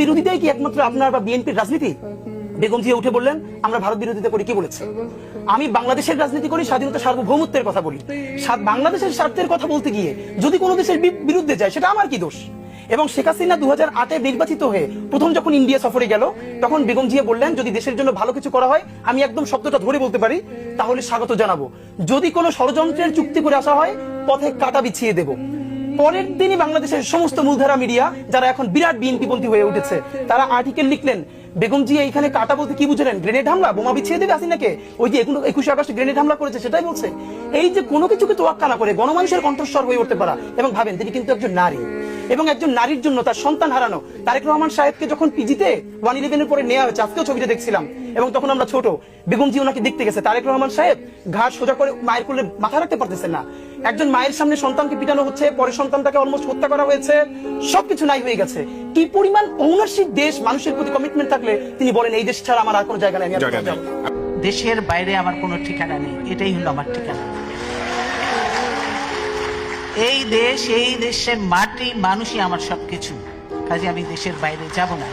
বিরোধিতাই কি একমাত্র আপনার বা বিএনপির রাজনীতি? বেগম জিয়া উঠে বললেন আমরা ভারত বিরোধিতা করি, কি বলেছে? আমি বাংলাদেশের রাজনীতি করি, স্বাধীনতা সার্বভৌমত্বের কথা বলি। বাংলাদেশের স্বার্থের কথা বলতে গিয়ে যদি কোনো দেশের বিরুদ্ধে যায় সেটা আমার কি দোষ? এবং শেখ হাসিনা 2008-এ নির্বাচিত হয়ে প্রথম যখন ইন্ডিয়া সফরে গেল তখন বেগম জিয়া বললেন যদি দেশের জন্য ভালো কিছু করা হয়, আমি একদম শব্দটা ধরে বলতে পারি, তাহলে স্বাগত জানাবো। যদি কোনো ষড়যন্ত্রের চুক্তি করে আসা হয়, পথে কাঁটা বিছিয়ে দেব। পরের দিনই বাংলাদেশের সমস্ত মূলধারা মিডিয়া যারা এখন বিরাট বিএনপিপন্থী হয়ে উঠেছে তারা আর্টিকেল লিখলেন বেগম জিয়া এখানে কাটা বলতে কি বুঝলেন? গ্রেনেড হামলা, বোমা বিছিয়ে দেবে হাসিনাকে। ওই যে 21শে আগস্টে গ্রেনেড হামলা করেছে সেটাই বলছে। এই যে কোনো কিছুকে তোয়াক্কা না করে গণমানুষের কণ্ঠস্বর হয়ে উঠতে পারা, এবং ভাবেন তিনি কিন্তু একজন নারী, এবং একজন নারীর জন্য তার সন্তান হারানো। তারেক রহমান সাহেবকে যখন পিজিতে 111-এর পরে নেওয়া হয়েছে, আজকেও ছবিটা দেখছিলাম, এবং তখন আমরা ছোট, বেগম জি ওনাকে দেখতে গেছে, তারেক রহমান সাহেব ঘাড় সোজা করে মায়ের কোলে মাথা রাখতে পারতেছেন না। একজন মায়ের সামনে সন্তানকে পিটানো হচ্ছে, পরে সন্তানটাকে অলমোস্ট হত্যা করা হয়েছে, সবকিছু নাই হয়ে গেছে। কি পরিমাণ ঔনারশিপ দেশ, মানুষের প্রতি কমিটমেন্ট থাকলে তিনি বলেন এই দেশ ছাড়া আমার আর কোনো জায়গা নেই, আমি আর যাব। দেশের বাইরে আমার কোনো ঠিকানা নেই, এটাই হলো আমার ঠিকানা। এই দেশ, এই দেশের মাটি, মানুষই আমার সবকিছু, কাজে আমি দেশের বাইরে যাব না।